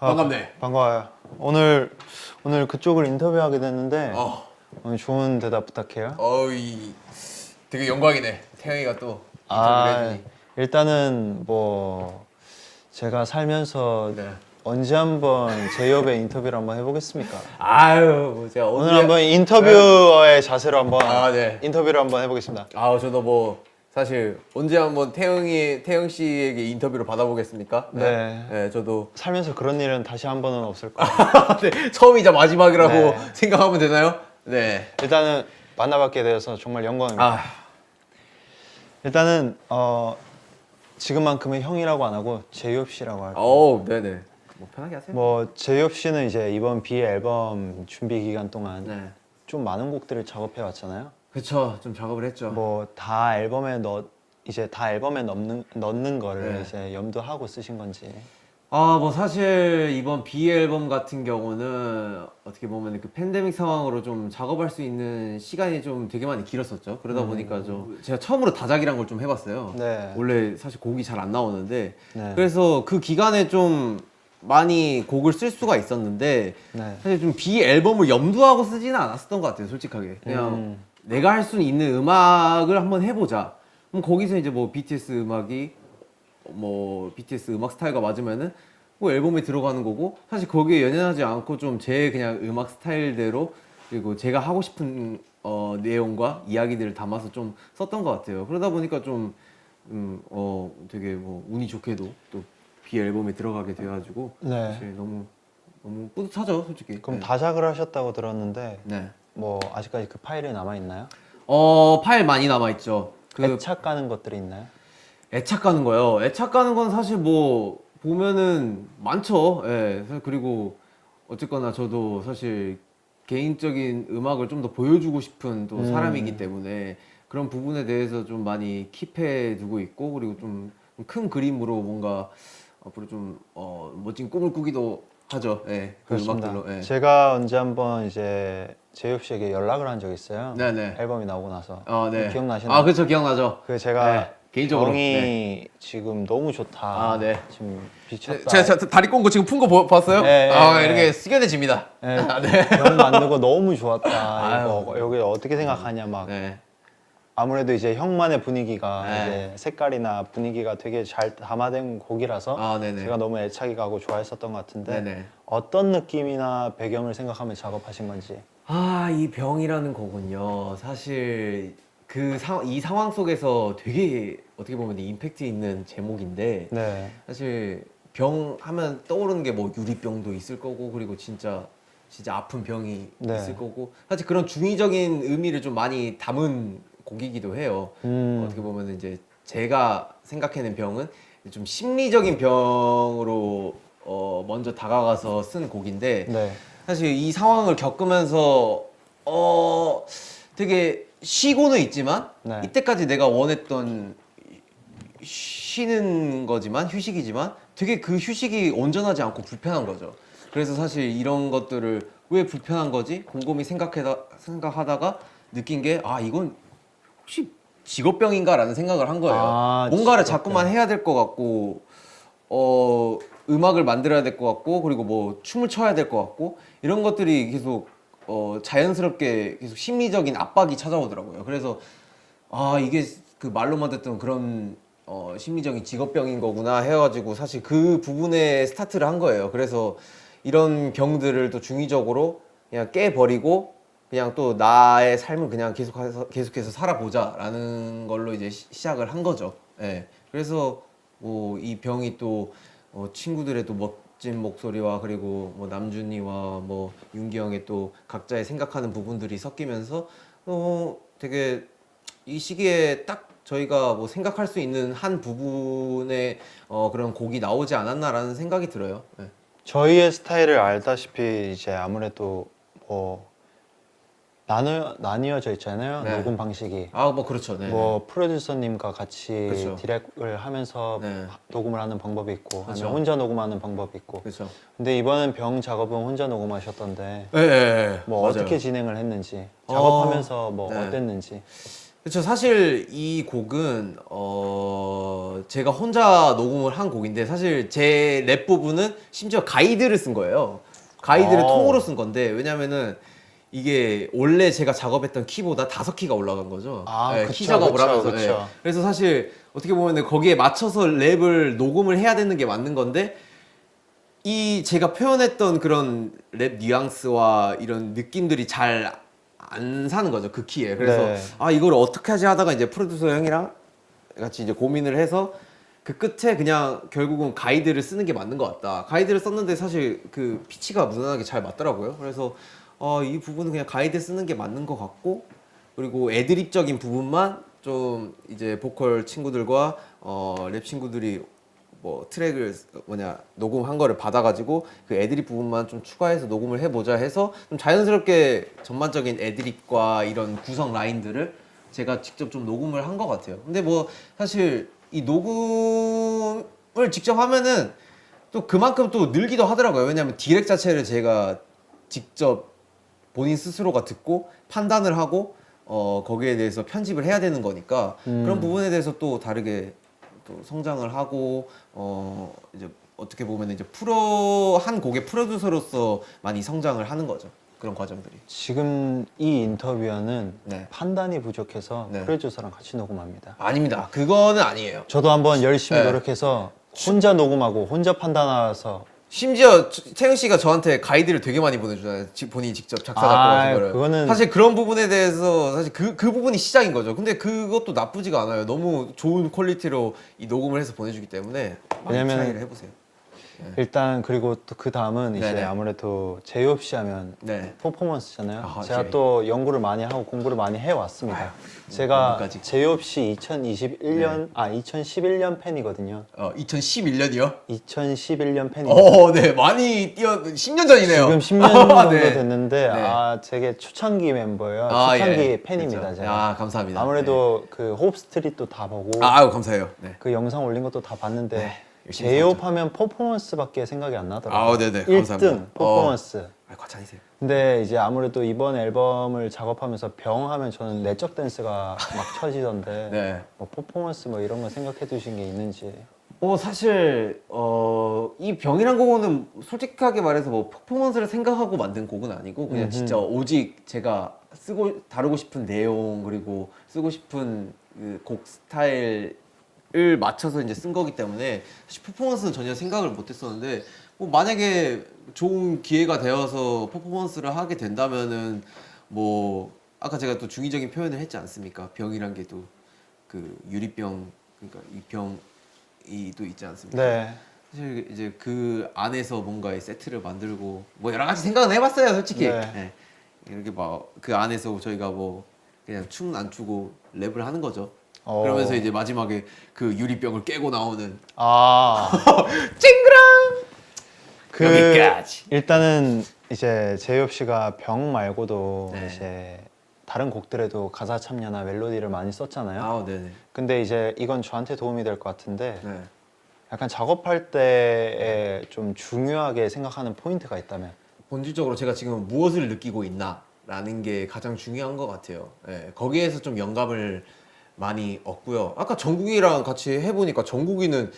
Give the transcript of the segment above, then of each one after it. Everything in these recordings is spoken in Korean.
반갑네. 반가워요. 오늘 그쪽을 인터뷰하게 됐는데 오늘 좋은 대답 부탁해요. 어이 되게 영광이네. 태영이가 또 인터뷰를 해주니. 일단은 뭐 제가 살면서 네. 언제 한번 제이홉의 인터뷰를 한번 해보겠습니까? 아유, 뭐 제가 오늘 한번 인터뷰어의 자세로 한번 네. 인터뷰를 한번 해보겠습니다. 저도 뭐 사실 언제 한번 태영 씨에게 인터뷰를 받아보겠습니까? 네. 네, 저도 살면서 그런 일은 다시 한 번은 없을 거예요. 네, 처음이자 마지막이라고 네. 생각하면 되나요? 네. 일단은 만나뵙게 되어서 정말 영광입니다. 일단은 지금만큼은 형이라고 안 하고 제이홉 씨라고 할게요. 네네. 뭐 편하게 하세요. 뭐 제이홉 씨는 이제 이번 비 앨범 준비 기간 동안 네. 좀 많은 곡들을 작업해 왔잖아요. 그쵸, 좀 작업을 했죠. 뭐 다 앨범에 넣는 거를 네. 이제 염두하고 쓰신 건지. 뭐 사실 이번 B 앨범 같은 경우는 어떻게 보면 그 팬데믹 상황으로 좀 작업할 수 있는 시간이 좀 되게 많이 길었었죠. 그러다 보니까 좀 제가 처음으로 다작이란 걸 좀 해봤어요. 네. 원래 사실 곡이 잘 안 나오는데 네. 그래서 그 기간에 좀 많이 곡을 쓸 수가 있었는데 네. 사실 좀 B 앨범을 염두하고 쓰지는 않았었던 것 같아요. 솔직하게 그냥 내가 할 수 있는 음악을 한번 해보자. 그럼 거기서 이제 뭐 BTS 음악이 뭐 BTS 음악 스타일과 맞으면은 뭐 앨범에 들어가는 거고 사실 거기에 연연하지 않고 좀 제 그냥 음악 스타일대로 그리고 제가 하고 싶은 내용과 이야기들을 담아서 좀 썼던 것 같아요. 그러다 보니까 좀 되게 뭐 운이 좋게도 또 B 앨범에 들어가게 돼가지고 네. 사실 너무 뿌듯하죠, 솔직히. 그럼 네. 다작을 하셨다고 들었는데 네. 뭐 아직까지 그 파일이 남아 있나요? 파일 많이 남아 있죠. 애착 가는 것들이 있나요? 애착 가는 거요. 애착 가는 건 사실 뭐 보면은 많죠. 예. 그리고 어쨌거나 저도 사실 개인적인 음악을 좀 더 보여주고 싶은 또 사람이기 때문에 그런 부분에 대해서 좀 많이 킵해 두고 있고 그리고 좀 큰 그림으로 뭔가 앞으로 좀 멋진 꿈을 꾸기도 하죠. 예. 그 그렇습니다. 음악들로. 예. 제가 언제 한번 이제 제이홉 씨에게 연락을 한 적이 있어요. 네네. 앨범이 나오고 나서. 네. 기억나시나요? 그렇죠. 기억나죠. 그 제가 네, 개인적으로. 병이 지금 너무 좋다. 네. 지금 미쳤다. 제가 다리 꼰 거 지금 푼 거 봤어요? 네, 네, 이렇게 네. 숙연해집니다. 네, 병 만들고 너무 좋았다. 아유. 이거 여기 어떻게 생각하냐 막. 네. 아무래도 이제 형만의 분위기가 네. 이제 색깔이나 분위기가 되게 잘 담아된 곡이라서 네네. 제가 너무 애착이 가고 좋아했었던 것 같은데 네네. 어떤 느낌이나 배경을 생각하며 작업하신 건지. 이 병이라는 거군요. 사실 이 상황 속에서 되게 어떻게 보면 임팩트 있는 제목인데 네. 사실 병 하면 떠오르는 게 뭐 유리병도 있을 거고 그리고 진짜 아픈 병이 네. 있을 거고 사실 그런 중의적인 의미를 좀 많이 담은 곡이기도 해요. 어떻게 보면 이제 제가 생각해낸 병은 좀 심리적인 병으로 먼저 다가가서 쓴 곡인데 네. 사실 이 상황을 겪으면서 되게 쉬고는 있지만 네. 이때까지 내가 원했던 쉬는 거지만 휴식이지만 되게 그 휴식이 온전하지 않고 불편한 거죠. 그래서 사실 이런 것들을 왜 불편한 거지 곰곰이 생각하다가 느낀 게 이건 혹시 직업병인가 라는 생각을 한 거예요. 뭔가를 자꾸만 해야 될 것 같고 음악을 만들어야 될 것 같고 그리고 뭐 춤을 춰야 될 것 같고 이런 것들이 계속 자연스럽게 계속 심리적인 압박이 찾아오더라고요. 그래서 이게 그 말로만 듣던 그런 심리적인 직업병인 거구나 해가지고 사실 그 부분에 스타트를 한 거예요. 그래서 이런 병들을 또 중의적으로 그냥 깨버리고 그냥 또 나의 삶을 그냥 계속해서 살아보자라는 걸로 이제 시작을 한 거죠. 예. 그래서 뭐 이 병이 또 친구들의 또 멋진 목소리와 그리고 뭐 남준이와 뭐 윤기 형의 또 각자의 생각하는 부분들이 섞이면서 되게 이 시기에 딱 저희가 뭐 생각할 수 있는 한 부분의 그런 곡이 나오지 않았나라는 생각이 들어요. 예. 저희의 스타일을 알다시피 이제 아무래도 뭐 나뉘어져 있잖아요. 네. 녹음 방식이. 뭐 그렇죠. 네. 뭐 프로듀서님과 같이 그렇죠. 디렉을 하면서 네. 녹음을 하는 방법이 있고 그렇죠. 아니면 혼자 녹음하는 방법이 있고. 그렇죠. 근데 이번엔 병 작업은 혼자 녹음하셨던데 네. 뭐 맞아요. 어떻게 진행을 했는지 작업하면서 뭐 네. 어땠는지. 그렇죠. 사실 이 곡은 제가 혼자 녹음을 한 곡인데 사실 제 랩 부분은 심지어 가이드를 쓴 거예요. 가이드를 통으로 쓴 건데 왜냐면은 이게 원래 제가 작업했던 키보다 5키가 올라간 거죠. 네, 키 작업을 하면서. 네. 그래서 사실 어떻게 보면 거기에 맞춰서 랩을 녹음을 해야 되는 게 맞는 건데 이 제가 표현했던 그런 랩 뉘앙스와 이런 느낌들이 잘 안 사는 거죠, 그 키에. 그래서 네. 아 이걸 어떻게 하지 하다가 이제 프로듀서 형이랑 같이 이제 고민을 해서 그 끝에 그냥 결국은 가이드를 쓰는 게 맞는 것 같다. 가이드를 썼는데 사실 그 피치가 무난하게 잘 맞더라고요. 그래서 이 부분은 그냥 가이드 쓰는 게 맞는 것 같고, 그리고 애드립적인 부분만 좀 이제 보컬 친구들과 랩 친구들이 뭐 트랙을 녹음한 거를 받아가지고 그 애드립 부분만 좀 추가해서 녹음을 해보자 해서 좀 자연스럽게 전반적인 애드립과 이런 구성 라인들을 제가 직접 좀 녹음을 한 것 같아요. 근데 뭐 사실 이 녹음을 직접 하면은 또 그만큼 또 늘기도 하더라고요. 왜냐면 디렉 자체를 제가 직접 본인 스스로가 듣고 판단을 하고 거기에 대해서 편집을 해야 되는 거니까 그런 부분에 대해서 또 다르게 또 성장을 하고 이제 어떻게 보면 이제 한 곡의 프로듀서로서 많이 성장을 하는 거죠. 그런 과정들이. 지금 이 인터뷰는 네. 판단이 부족해서 네. 프로듀서랑 같이 녹음합니다. 아닙니다. 그거는 아니에요. 저도 한번 열심히 네. 노력해서 혼자 녹음하고 혼자 판단해서 심지어 태영 씨가 저한테 가이드를 되게 많이 보내주잖아요. 본인이 직접 작사 작곡하신 거를. 그거는 사실 그런 부분에 대해서 사실 그 부분이 시작인 거죠. 근데 그것도 나쁘지가 않아요. 너무 좋은 퀄리티로 이 녹음을 해서 보내주기 때문에 많이 왜냐면 트라이를 해보세요. 일단 그리고 또 그 다음은 이제 네네. 아무래도 제이홉 씨 하면 네. 퍼포먼스잖아요. 아, 제가 제- 또 연구를 많이 하고 공부를 많이 해왔습니다. 제가 공부까지. 제이홉 씨 2011년 팬이거든요. 2011년이요? 2011년 팬이에요. 네. 많이 10년 전이네요. 지금 10년 정도 네. 됐는데 네. 되게 초창기 멤버예요. 아, 초창기 예. 팬입니다. 그렇죠. 제가. 감사합니다. 아무래도 그 호흡 스트릿도 다 보고 아유, 감사해요. 네. 그 영상 올린 것도 다 봤는데 네, 열심히 제이홉 봤죠. 하면 퍼포먼스밖에 생각이 안 나더라고요. 네네. 1등 감사합니다. 퍼포먼스. 과찬이세요. 근데 이제 아무래도 이번 앨범을 작업하면서 병 하면 저는 내적 댄스가 막 쳐지던데 네. 뭐 퍼포먼스 뭐 이런 거 생각해 두신 게 있는지. 사실 이 병이란 곡은 솔직하게 말해서 뭐 퍼포먼스를 생각하고 만든 곡은 아니고 그냥 진짜 오직 제가 다루고 싶은 내용 그리고 쓰고 싶은 그 곡 스타일을 맞춰서 이제 쓴 거기 때문에 사실 퍼포먼스는 전혀 생각을 못 했었는데 뭐 만약에 좋은 기회가 되어서 퍼포먼스를 하게 된다면은 뭐 아까 제가 또 중의적인 표현을 했지 않습니까? 병이란 게 또 그 유리병 그러니까 이 병이 또 있지 않습니까? 네. 사실 이제 그 안에서 뭔가의 세트를 만들고 뭐 여러 가지 생각은 해봤어요, 솔직히. 네. 네. 이렇게 막 그 안에서 저희가 뭐 그냥 춤 안 추고 랩을 하는 거죠. 그러면서 이제 마지막에 그 유리병을 깨고 나오는 찡그랑 그 여기까지. 일단은 이제 제이홉 씨가 병 말고도 네. 이제 다른 곡들에도 가사 참여나 멜로디를 많이 썼잖아요. 네네. 근데 이제 이건 저한테 도움이 될 것 같은데 네. 약간 작업할 때에 좀 중요하게 생각하는 포인트가 있다면 본질적으로 제가 지금 무엇을 느끼고 있나라는 게 가장 중요한 것 같아요. 예, 거기에서 좀 영감을 많이 얻고요. 아까 정국이랑 같이 해보니까 정국이는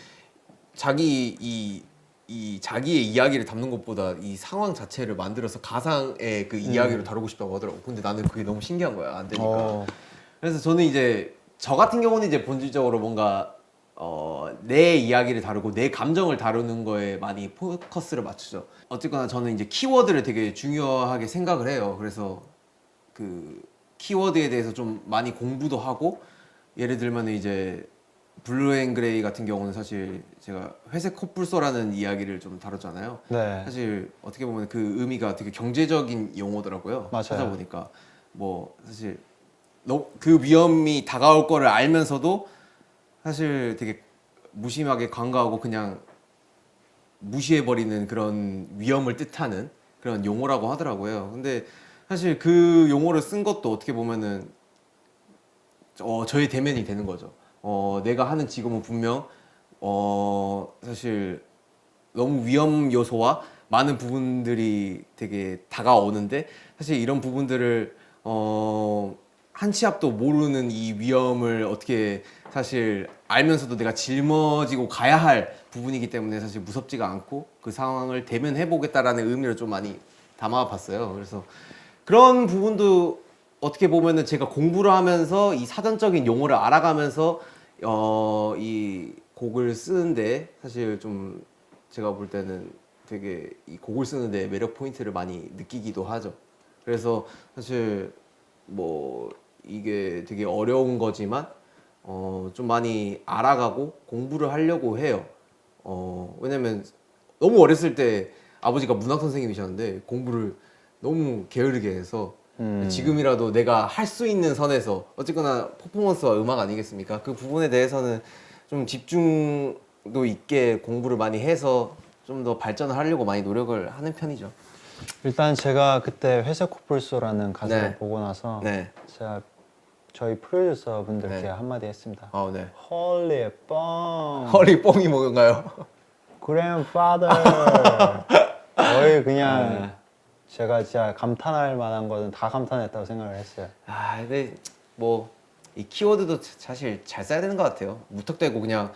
자기의 이야기를 담는 것보다 이 상황 자체를 만들어서 가상의 그 이야기로 다루고 싶다고 하더라고. 근데 나는 그게 너무 신기한 거야. 안 되니까. 그래서 저는 이제 저 같은 경우는 이제 본질적으로 뭔가 내 이야기를 다루고 내 감정을 다루는 거에 많이 포커스를 맞추죠. 어쨌거나 저는 이제 키워드를 되게 중요하게 생각을 해요. 그래서 그 키워드에 대해서 좀 많이 공부도 하고 예를 들면 이제 블루 앤 그레이 같은 경우는 사실 제가 회색 콧불소라는 이야기를 좀 다뤘잖아요. 네. 사실 어떻게 보면 그 의미가 되게 경제적인 용어더라고요. 맞아요. 찾아보니까 뭐 사실 그 위험이 다가올 거를 알면서도 사실 되게 무심하게 관가하고 그냥 무시해버리는 그런 위험을 뜻하는 그런 용어라고 하더라고요. 근데 사실 그 용어를 쓴 것도 어떻게 보면은 저의 대면이 되는 거죠. 내가 하는 직업은 분명 사실 너무 위험 요소와 많은 부분들이 되게 다가오는데 사실 이런 부분들을 한 치 앞도 모르는 이 위험을 어떻게 사실 알면서도 내가 짊어지고 가야 할 부분이기 때문에 사실 무섭지가 않고 그 상황을 대면해 보겠다라는 의미를 좀 많이 담아봤어요. 그래서 그런 부분도 어떻게 보면은 제가 공부를 하면서 이 사전적인 용어를 알아가면서 이 곡을 쓰는데 사실 좀 제가 볼 때는 되게 이 곡을 쓰는데 매력 포인트를 많이 느끼기도 하죠. 그래서 사실 뭐 이게 되게 어려운 거지만 좀 많이 알아가고 공부를 하려고 해요. 왜냐면 너무 어렸을 때 아버지가 문학 선생님이셨는데 공부를 너무 게으르게 해서 지금이라도 내가 할 수 있는 선에서 어쨌거나 퍼포먼스와 음악 아니겠습니까? 그 부분에 대해서는 좀 집중도 있게 공부를 많이 해서 좀 더 발전을 하려고 많이 노력을 하는 편이죠. 일단 제가 그때 회색 코뿔소라는 가사를 네. 보고 나서 네. 제가 저희 프로듀서 분들께 네. 한마디 했습니다. 네. 헐리 뻥 허리 뽕이 뭔가요? grandfather 거의 그냥 네. 제가 진짜 감탄할 만한 거는 다 감탄했다고 생각을 했어요. 근데 뭐 이 키워드도 사실 잘 써야 되는 것 같아요. 무턱대고 그냥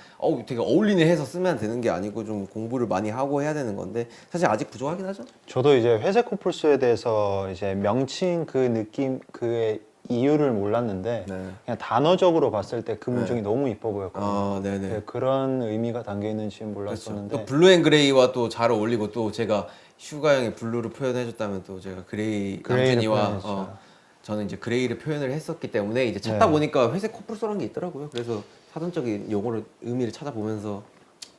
되게 어울리네 해서 쓰면 되는 게 아니고 좀 공부를 많이 하고 해야 되는 건데 사실 아직 부족하긴 하죠. 저도 이제 회색 코뿔소에 대해서 이제 명칭 그 느낌 그의 이유를 몰랐는데 네. 그냥 단어적으로 봤을 때 그 문장이 너무 이뻐 보였거든요. 네네. 네, 그런 의미가 담겨 있는지 는 그렇죠. 몰랐었는데 또 블루 앤 그레이와 또 잘 어울리고 또 제가 슈가 형이 블루를 표현해줬다면 또 제가 그레이를 남준이와 표현했죠. 저는 이제 그레이를 표현을 했었기 때문에 이제 찾다 네. 보니까 회색 코뿔소라는 게 있더라고요. 그래서 사전적인 용어를 의미를 찾아보면서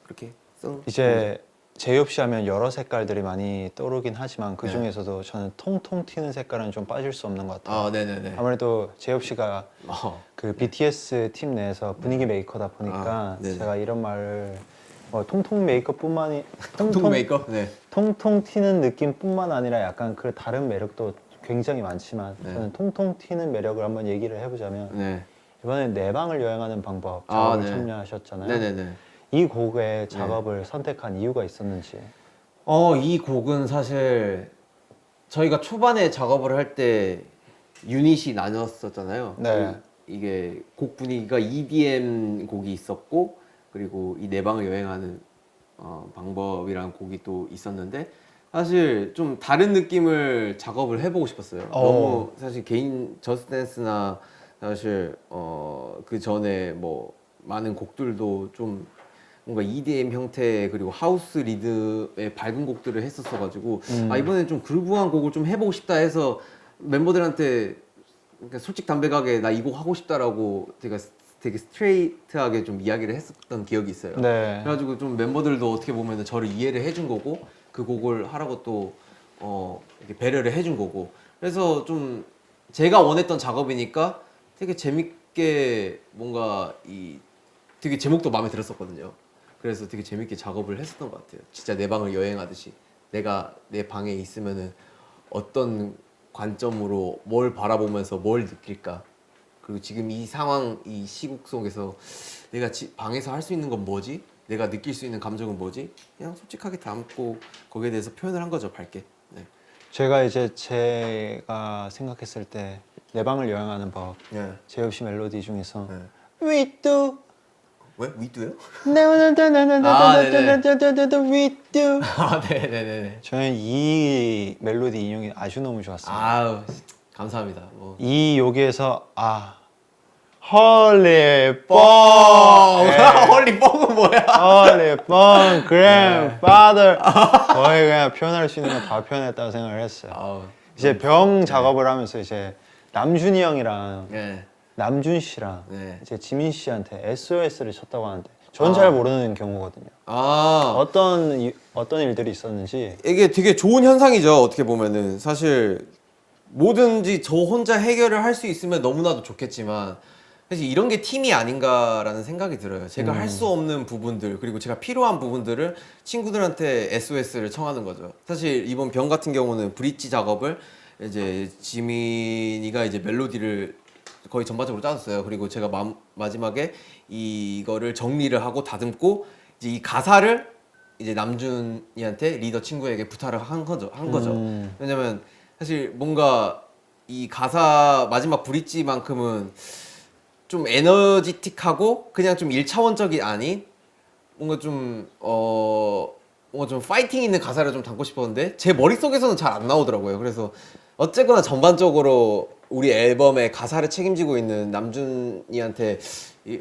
그렇게 쓴. 이제 제이홉 씨 하면 여러 색깔들이 많이 떠오르긴 하지만 그 네. 중에서도 저는 통통 튀는 색깔은 좀 빠질 수 없는 것 같아요. 네네네. 아무래도 제이홉 씨가 그 BTS 팀 내에서 분위기 메이커다 보니까 네네. 제가 이런 말을 통통 메이커뿐만이 통통 메이커. 네. 통통 튀는 느낌뿐만 아니라 약간 그 다른 매력도 굉장히 많지만 네. 저는 통통 튀는 매력을 한번 얘기를 해보자면 네. 이번에 내 방을 여행하는 방법 아, 작업을 네. 참여하셨잖아요. 네네네. 이 곡의 작업을 선택한 이유가 있었는지. 이 곡은 사실 저희가 초반에 작업을 할 때 유닛이 나뉘었었잖아요. 네. 이게 곡 분위기가 EDM 곡이 있었고 그리고 이 내 방을 여행하는 방법이라는 곡이 또 있었는데 사실 좀 다른 느낌을 작업을 해보고 싶었어요. 너무 사실 개인 저스트댄스나 사실 그 전에 뭐 많은 곡들도 좀 뭔가 EDM 형태 그리고 하우스 리듬의 밝은 곡들을 했었어가지고 이번엔 좀 그루브한 곡을 좀 해보고 싶다 해서 멤버들한테 그러니까 솔직담백하게 나 이 곡 하고 싶다라고 제가 되게 스트레이트하게 좀 이야기를 했었던 기억이 있어요. 네. 그래가지고 좀 멤버들도 어떻게 보면 저를 이해를 해준 거고 그 곡을 하라고 또 이렇게 배려를 해준 거고 그래서 좀 제가 원했던 작업이니까 되게 재밌게 뭔가 되게 제목도 마음에 들었었거든요. 그래서 되게 재밌게 작업을 했었던 것 같아요. 진짜 내 방을 여행하듯이 내가 내 방에 있으면은 어떤 관점으로 뭘 바라보면서 뭘 느낄까 그리고 지금 이 상황 이 시국 속에서 내가 방에서 할 수 있는 건 뭐지? 내가 느낄 수 있는 감정은 뭐지? 그냥 솔직하게 담고 거기에 대해서 표현을 한 거죠, 밝게. 네. 제가 생각했을 때 내 방을 여행하는 법 네. 제이홉 씨 멜로디 중에서 네. We do 왜? 위도요? We do 네네네네. 저는 이 멜로디 인용이 아주 너무 좋았어요. 감사합니다. 이 여기에서 헐리 뻥 헐리 뻥은 뭐야? 헐리 뻥 grandfather 거의 그냥 표현할 수 있는 거 다 표현했다고 생각을 했어요. 이제 병 작업을 하면서 이제 남준이 형이랑 네. 남준 씨랑 네. 이제 지민 씨한테 SOS를 쳤다고 하는데 전 잘 모르는 경우거든요. 어떤 일들이 있었는지. 이게 되게 좋은 현상이죠. 어떻게 보면은 사실 뭐든지 저 혼자 해결을 할 수 있으면 너무나도 좋겠지만 사실 이런 게 팀이 아닌가라는 생각이 들어요. 제가 할 수 없는 부분들 그리고 제가 필요한 부분들을 친구들한테 SOS를 청하는 거죠. 사실 이번 병 같은 경우는 브릿지 작업을 이제 지민이가 이제 멜로디를 거의 전반적으로 짜줬어요. 그리고 제가 마지막에 이거를 정리를 하고 다듬고 이제 이 가사를 이제 남준이한테 리더 친구에게 부탁을 한 거죠. 왜냐면 사실 뭔가 이 가사 마지막 브릿지만큼은 좀 에너지틱하고 그냥 좀 1차원적이 아닌 뭔가 좀 뭔가 좀 파이팅 있는 가사를 좀 담고 싶었는데 제 머릿속에서는 잘 안 나오더라고요. 그래서 어쨌거나 전반적으로 우리 앨범의 가사를 책임지고 있는 남준이한테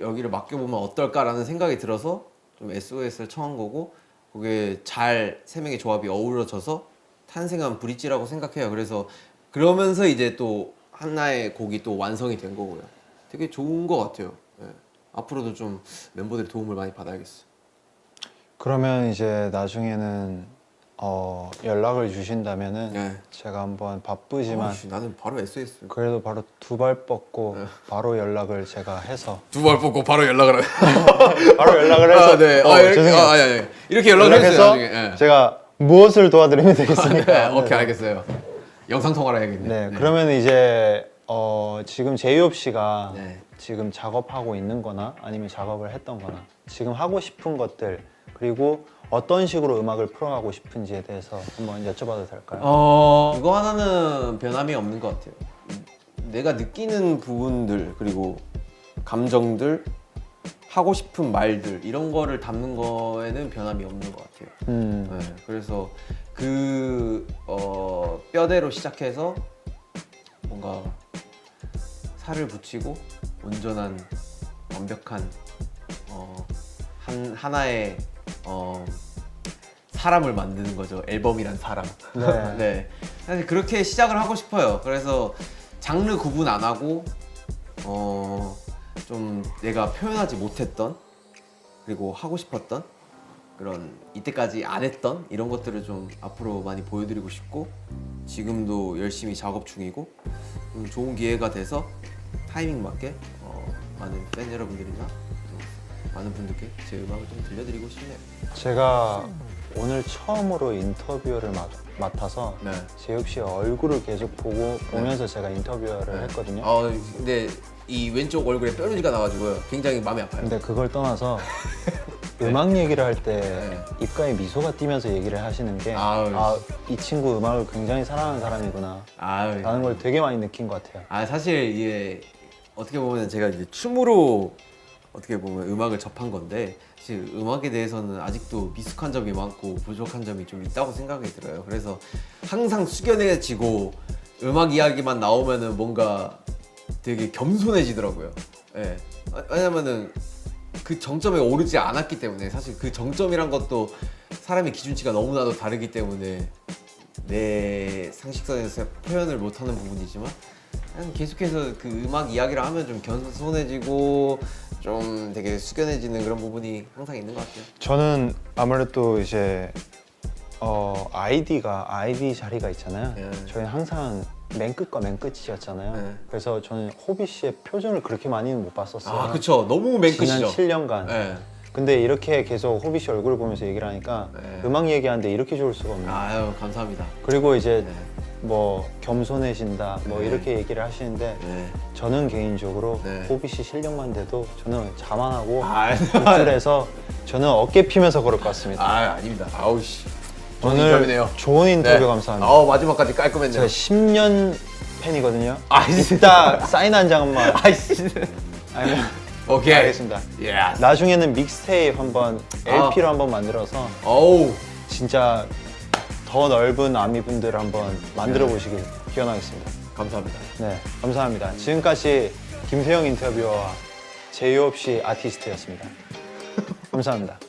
여기를 맡겨보면 어떨까라는 생각이 들어서 좀 SOS를 청한 거고 그게 잘 세 명의 조합이 어우러져서 탄생한 브릿지라고 생각해요. 그래서 그러면서 이제 또 하나의 곡이 또 완성이 된 거고요. 되게 좋은 것 같아요. 예. 앞으로도 좀 멤버들의 도움을 많이 받아야겠어. 그러면 이제 나중에는 연락을 주신다면은 네. 제가 한번 바쁘지만 나는 바로 SOS. 그래도 바로 두 발 뻗고 바로 연락을 제가 해서 두 발 뽑고 바로 연락을 해. 바로 연락을 해서 네. 죄송해요. 아니. 이렇게 연락을 해주세요. 연락해서 나중에. 예. 제가 무엇을 도와드리면 되겠습니까? 네, 오케이 알겠어요. 영상 통화를 해야겠네. 네, 그러면 이제 지금 제이홉 씨가 네. 지금 작업하고 있는 거나 아니면 작업을 했던 거나 지금 하고 싶은 것들 그리고 어떤 식으로 음악을 풀어가고 싶은지에 대해서 한번 여쭤봐도 될까요? 그거 하나는 변함이 없는 것 같아요. 내가 느끼는 부분들 그리고 감정들 하고 싶은 말들 이런 거를 담는 거에는 변함이 없는 것 같아요. 네, 그래서 그 뼈대로 시작해서 뭔가 살을 붙이고 온전한 완벽한 하나의 사람을 만드는 거죠. 앨범이란 사람. 네. 네. 사실 그렇게 시작을 하고 싶어요. 그래서 장르 구분 안 하고 좀 내가 표현하지 못했던 그리고 하고 싶었던 그런 이때까지 안 했던 이런 것들을 좀 앞으로 많이 보여드리고 싶고 지금도 열심히 작업 중이고 좋은 기회가 돼서 타이밍 맞게 많은 팬 여러분들이나 또 많은 분들께 제 음악을 좀 들려드리고 싶네요. 제가 오늘 처음으로 인터뷰를 맡아서 네. 제이홉 씨의 얼굴을 계속 보면서 제가 인터뷰를 했거든요. 근데 이 왼쪽 얼굴에 뾰루지가 나가지고요. 굉장히 마음이 아파요. 근데 그걸 떠나서 음악 얘기를 할 때 네. 입가에 미소가 띄면서 얘기를 하시는 게 아유. 이 친구 음악을 굉장히 사랑하는 사람이구나 아유. 라는 걸 되게 많이 느낀 것 같아요. 사실 이게 어떻게 보면 제가 이제 춤으로 어떻게 보면 음악을 접한 건데 사실 음악에 대해서는 아직도 미숙한 점이 많고 부족한 점이 좀 있다고 생각이 들어요. 그래서 항상 숙연해지고 음악 이야기만 나오면은 뭔가 되게 겸손해지더라고요. 예. 왜냐면은 그 정점에 오르지 않았기 때문에 사실 그 정점이란 것도 사람의 기준치가 너무나도 다르기 때문에 내 상식선에서 표현을 못하는 부분이지만 그냥 계속해서 그 음악 이야기를 하면 좀 겸손해지고 좀 되게 숙연해지는 그런 부분이 항상 있는 것 같아요. 저는 아무래도 이제 아이디 자리가 있잖아요. 네. 저희는 항상 맨 끝과 맨 끝이었잖아요. 네. 그래서 저는 호비 씨의 표정을 그렇게 많이는 못 봤었어요. 그쵸. 너무 맨 지난 끝이죠. 7년간. 네. 근데 이렇게 계속 호비 씨 얼굴을 보면서 얘기를 하니까 네. 음악 얘기하는데 이렇게 좋을 수가 없네요. 아유 감사합니다. 그리고 이제 네. 뭐 겸손해진다 뭐 네. 이렇게 얘기를 하시는데 네. 저는 개인적으로 네. 호비 씨 실력만 돼도 저는 자만하고 아, 굴tur에서 저는 어깨 피면서 걸을 것 같습니다. 아닙니다. 아우씨. 좋은 오늘 인터뷰네요. 좋은 인터뷰 네. 감사합니다. 마지막까지 깔끔했네요. 제가 10년 팬이거든요. 진짜. 이따 사인 한 장만. 아이씨. 아니면 오케이. 알겠습니다. 예. 나중에는 믹스테이프 한번 LP로 한번 만들어서 어우. 진짜 더 넓은 아미분들 한번 만들어 보시길 기원하겠습니다. 감사합니다. 네, 감사합니다. 지금까지 김세영 인터뷰어와 제이홉 씨 아티스트였습니다. 감사합니다.